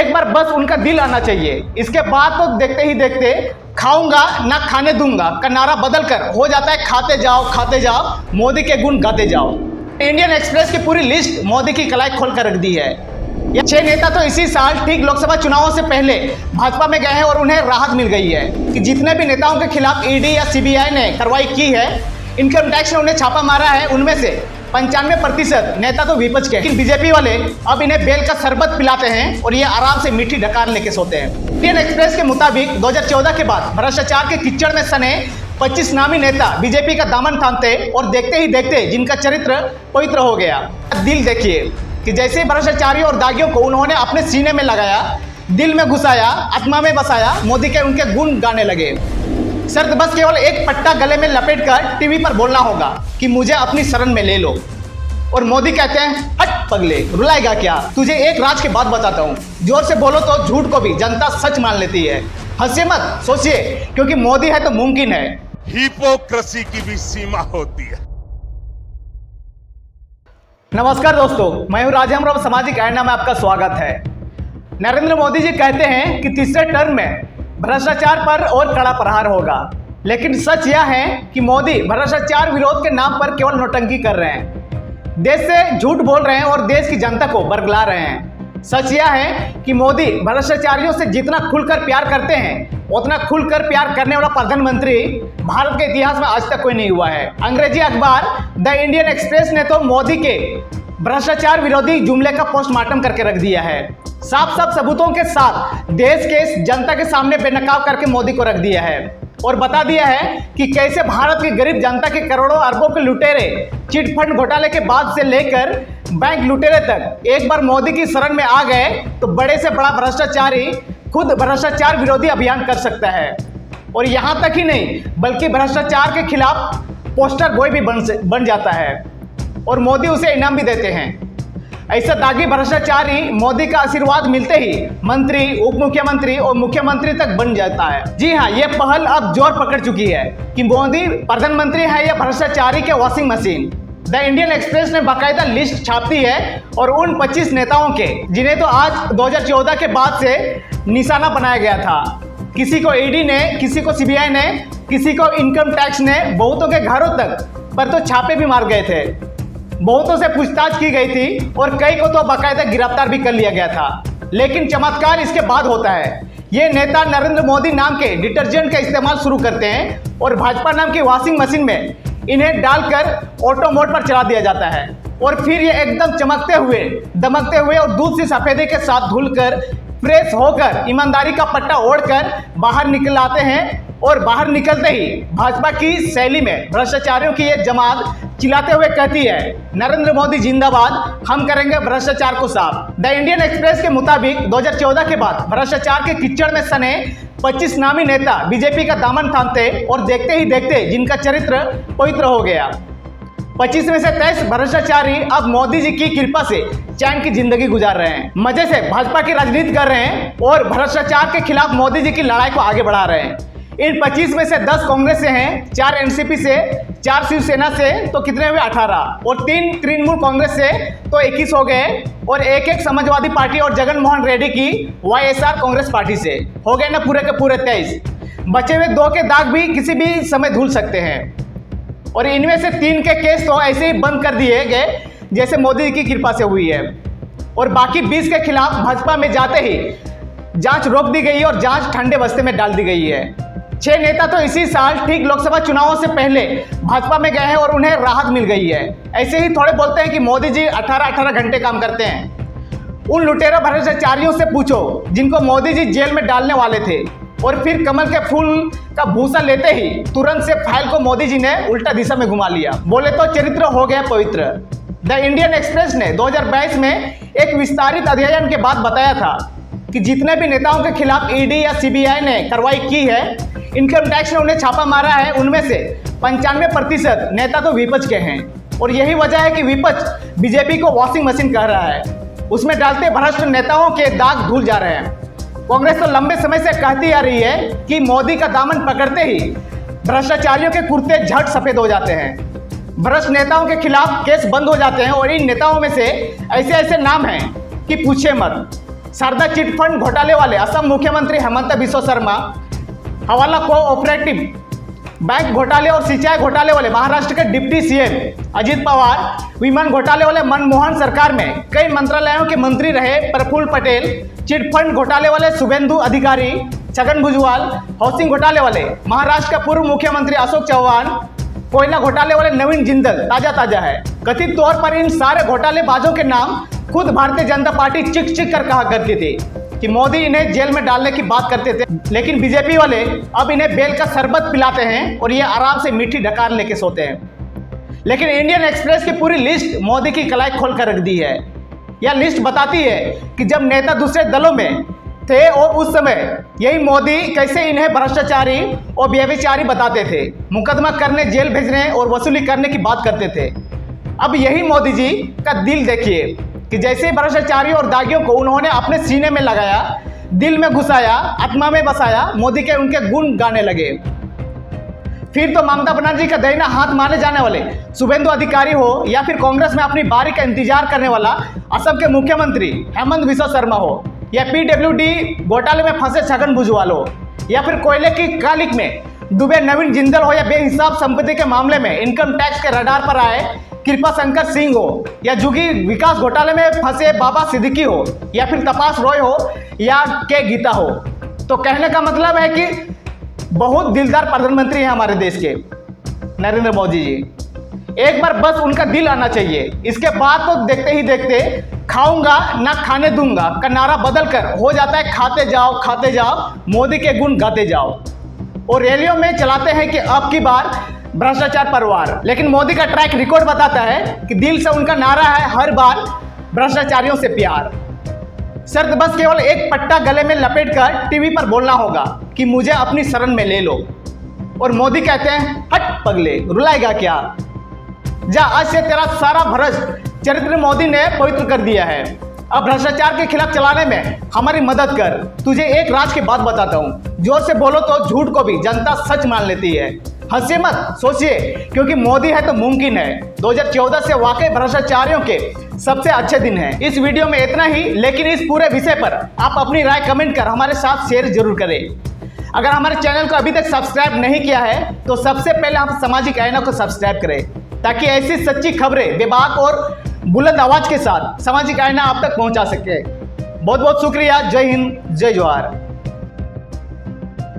एक बार बस उनका दिल आना चाहिए। इसके बाद तो देखते ही देखते खाऊंगा ना खाने दूंगा का नारा बदल कर हो जाता है खाते जाओ मोदी के गुण गाते जाओ। इंडियन एक्सप्रेस की पूरी लिस्ट मोदी की कलाई खोल कर रख दी है। ये 6 नेता तो इसी साल ठीक लोकसभा चुनावों से पहले भाजपा में गए हैं और उन्हें राहत मिल गई है कि जितने भी नेताओं के खिलाफ ईडी या सीबीआई ने कार्रवाई की है, इनकम टैक्स ने उन्हें छापा मारा है, उनमें से 95% नेता तो विपक्ष के। लेकिन बीजेपी वाले अब इन्हें बेल का शरबत पिलाते हैं और ये आराम से मीठी डकार लेके सोते हैं। इंडियन एक्सप्रेस के मुताबिक 2014 के बाद भ्रष्टाचार के कीचड़ में सने 25 नामी नेता बीजेपी का दामन थामते और देखते ही देखते जिनका चरित्र पवित्र हो गया। दिल देखिए कि जैसे भ्रष्टाचारियों और दागियों को उन्होंने अपने सीने में लगाया, दिल में घुसाया, आत्मा में बसाया, मोदी के उनके गुण गाने लगे। शर्त बस केवल एक पट्टा गले में लपेटकर टीवी पर बोलना होगा कि मुझे अपनी शरण में ले लो। और मोदी कहते हैं हट पगले, रुलाएगा क्या, तुझे एक राज की बात बताता हूँ, जोर से बोलो तो झूठ को भी जनता सच मान लेती है। हंसिए मत, सोचिए, क्योंकि मोदी है तो मुमकिन है। हिपोक्रेसी की भी सीमा होती है। नमस्कार दोस्तों, मैं हूं राजेंद्र और सामाजिक आईना में आपका स्वागत है। नरेंद्र मोदी जी कहते हैं कि तीसरे टर्म में भ्रष्टाचार पर और कड़ा प्रहार होगा, लेकिन सच यह है कि मोदी भ्रष्टाचार विरोध के नाम पर केवल नौटंकी कर रहे हैं, देश से झूठ बोल रहे हैं और देश की जनता को बरगला रहे हैं। सच यह है कि मोदी भ्रष्टाचारियों से जितना खुलकर प्यार करते हैं, उतना खुलकर प्यार करने वाला प्रधानमंत्री भारत के इतिहास में आज तक कोई नहीं हुआ है। अंग्रेजी अखबार द इंडियन एक्सप्रेस ने तो मोदी के भ्रष्टाचार विरोधी जुमले का पोस्टमार्टम करके रख दिया है। साफ सबूतों के साथ देश के जनता के सामने बेनकाब करके मोदी को रख दिया है और बता दिया है कि कैसे भारत की गरीब जनता के करोड़ों अरबों के लुटेरे चिटफंड घोटाले के बाद से लेकर बैंक लुटेरे तक एक बार मोदी की शरण में आ गए तो बड़े से बड़ा भ्रष्टाचारी खुद भ्रष्टाचार विरोधी अभियान कर सकता है। और यहाँ तक ही नहीं, बल्कि भ्रष्टाचार के खिलाफ पोस्टर बॉय भी बन जाता है और मोदी उसे इनाम भी देते हैं। ऐसा दागी भ्रष्टाचारी मोदी का आशीर्वाद मिलते ही मंत्री, उप मुख्यमंत्री और मुख्यमंत्री तक बन जाता है। जी हाँ, ये पहल अब जोर पकड़ चुकी है कि मोदी प्रधानमंत्री है या भ्रष्टाचारी के washing machine. The Indian express ने बाकायदा लिस्ट छापती है और उन 25 नेताओं के जिन्हें तो आज 2014 के बाद से निशाना बनाया गया था। किसी को ईडी ने, किसी को सीबीआई ने, किसी को इनकम टैक्स ने, बहुतों के घरों तक पर तो छापे भी मार गए थे, बहुतों से पूछताछ की गई थी और कई को तो बाकायदा गिरफ्तार भी कर लिया गया था। लेकिन चमत्कार इसके बाद होता है। ये नेता नरेंद्र मोदी नाम के डिटर्जेंट का इस्तेमाल शुरू करते हैं और भाजपा नाम की वॉशिंग मशीन में इन्हें डालकर ऑटो मोड पर चला दिया जाता है और फिर ये एकदम चमकते हुए, दमकते हुए और दूध सी सफेदी के साथ धुलकर फ्रेश होकर ईमानदारी का पट्टा ओढ़कर बाहर निकल आते हैं। और बाहर निकलते ही भाजपा की शैली में भ्रष्टाचारियों की ये जमात चिल्लाते हुए कहती है, नरेंद्र मोदी जिंदाबाद, हम करेंगे भ्रष्टाचार को साफ। द इंडियन एक्सप्रेस के मुताबिक 2014 के बाद भ्रष्टाचार के कीचड़ में सने 25 नामी नेता बीजेपी का दामन थामते और देखते ही देखते जिनका चरित्र पवित्र हो गया। 25 में से 23 भ्रष्टाचारी अब मोदी जी की कृपा से चैन की जिंदगी गुजार रहे हैं, मजे से भाजपा की राजनीति कर रहे हैं और भ्रष्टाचार के खिलाफ मोदी जी की लड़ाई को आगे बढ़ा रहे हैं। इन 25 में से 10 कांग्रेस से हैं, 4 एनसीपी से, 4 शिवसेना से, तो कितने हुए 18 और 3 तृणमूल कांग्रेस से तो 21 हो गए और एक समाजवादी पार्टी और जगन मोहन रेड्डी की वाईएसआर कांग्रेस पार्टी से हो गए ना पूरे के पूरे 23। बचे हुए 2 के दाग भी किसी भी समय धुल सकते हैं और इनमें से 3 के केस तो ऐसे ही बंद कर दिए गए जैसे मोदी की कृपा से हुई है और बाकी 20 के खिलाफ भाजपा में जाते ही जांच रोक दी गई और जांच ठंडे बस्ते में डाल दी गई है। 6 नेता तो इसी साल ठीक लोकसभा चुनावों से पहले भाजपा में गए हैं और उन्हें राहत मिल गई है। ऐसे ही थोड़े बोलते हैं कि मोदी जी 18-18 घंटे काम करते हैं। उन लुटेरा भ्रष्टाचारियों से पूछो जिनको मोदी जी जेल में डालने वाले थे और फिर कमल के फूल का भूसा लेते ही तुरंत से फाइल को मोदी जी ने उल्टा दिशा में घुमा लिया। बोले तो चरित्र हो गया पवित्र। द इंडियन एक्सप्रेस ने 2022 में एक विस्तारित अध्ययन के बाद बताया था कि जितने भी नेताओं के खिलाफ ईडी या सीबीआई ने कार्रवाई की है, इनकम टैक्स ने उन्हें छापा मारा है, उनमें से 95% नेता तो विपक्ष के हैं और यही वजह है कि विपक्ष बीजेपी को वॉशिंग मशीन कह रहा है। उसमें डालते भ्रष्ट नेताओं के दाग धुल जा रहे हैं। कांग्रेस तो लंबे समय से कहती आ रही है कि मोदी का दामन पकड़ते ही भ्रष्टाचारियों के कुर्ते झट सफेद हो जाते हैं, भ्रष्ट नेताओं के खिलाफ केस बंद हो जाते हैं और इन नेताओं में से ऐसे ऐसे नाम हैं कि पूछे मत। शारदा चिट फंड घोटाले वाले असम मुख्यमंत्री हेमंत बिस्वा शर्मा, हवाला कोऑपरेटिव बैंक घोटाले और सिंचाई घोटाले वाले महाराष्ट्र के डिप्टी सीएम अजित पवार, विमान घोटाले वाले मनमोहन सरकार में कई मंत्रालयों के मंत्री रहे प्रफुल्ल पटेल, चिट फंड घोटाले वाले शुभेंदु अधिकारी, छगन भुजबल, हाउसिंग घोटाले वाले महाराष्ट्र का पूर्व मुख्यमंत्री अशोक चौहान, कोयला घोटाले वाले नवीन जिंदल ताजा है। कथित तौर पर इन सारे घोटालेबाजों के नाम खुद भारतीय जनता पार्टी चिक चिक कर कहा करती थी कि मोदी इन्हें जेल में डालने की बात करते थे, लेकिन बीजेपी वाले अब इन्हें बेल का शरबत पिलाते हैं और ये आराम से मीठी ढकार लेके सोते हैं। लेकिन इंडियन एक्सप्रेस की पूरी लिस्ट मोदी की कलाई खोल कर रख दी है। यह लिस्ट बताती है कि जब नेता दूसरे दलों में थे और उस समय यही मोदी कैसे इन्हें भ्रष्टाचारी और व्यभिचारी बताते थे, मुकदमा करने, जेल भेजने और वसूली करने की बात करते थे। अब यही मोदी जी का दिल देखिए कि जैसे भ्रष्टाचारी और दागियों को उन्होंने अपने सीने में लगाया, दिल में घुसाया, आत्मा में बसाया, मोदी के उनके गुण गाने लगे। फिर तो ममता बनर्जी का दाहिना हाथ माने जाने वाले शुभेंदु अधिकारी हो या फिर कांग्रेस में अपनी बारी का इंतजार करने वाला असम के मुख्यमंत्री हेमंत बिस्वा शर्मा हो, या पीडब्ल्यूडी घोटाले में फंसे छगन भुजबल हो, या फिर कोयले की कालिक में डूबे नवीन जिंदल हो, या बेहिसाब संपत्ति के मामले में इनकम टैक्स के रडार पर आए कृपा शंकर सिंह हो, या जुगी विकास घोटाले में फंसे बाबा सिद्दीकी हो, या फिर तपास रॉय हो, या के गीता हो। तो कहने का मतलब है कि बहुत दिलदार प्रधानमंत्री हैं हमारे देश के नरेंद्र मोदी जी। एक बार बस उनका दिल आना चाहिए, इसके बाद तो देखते ही देखते खाऊंगा ना खाने दूंगा का नारा बदलकर हो जाता है खाते जाओ, मोदी के गुण गाते जाओ। और रैलियों में चलाते हैं कि अब की बार भ्रष्टाचार परवार, लेकिन मोदी का ट्रैक रिकॉर्ड बताता है कि दिल से उनका नारा है हर बार भ्रष्टाचारियों से प्यार। शर्त बस केवल एक पट्टा गले में लपेटकर टीवी पर बोलना होगा कि मुझे अपनी शरण में ले लो। और मोदी कहते हैं हट पगले, रुलाएगा क्या, जा आज से तेरा सारा भ्रष्ट चरित्र मोदी ने पवित्र कर दिया है। अब भ्रष्टाचार के खिलाफ चलाने में हमारी मदद कर। तुझे एक राज की बात बताता हूँ, जोर से बोलो तो झूठ को भी जनता सच मान लेती है। हंसिए मत, सोचिए, क्योंकि मोदी है तो मुमकिन है। 2014 से वाकई भ्रष्टाचारियों के सबसे अच्छे दिन है। इस वीडियो में इतना ही, लेकिन इस पूरे विषय पर आप अपनी राय कमेंट कर हमारे साथ शेयर जरूर करें। अगर हमारे चैनल को अभी तक सब्सक्राइब नहीं किया है तो सबसे पहले हम सामाजिक आईना को सब्सक्राइब करें, ताकि ऐसी सच्ची खबरें बेबाक और बुलंद आवाज के साथ सामाजिक आईना आप तक पहुंचा सके। बहुत बहुत शुक्रिया। जय हिंद, जय जोहार।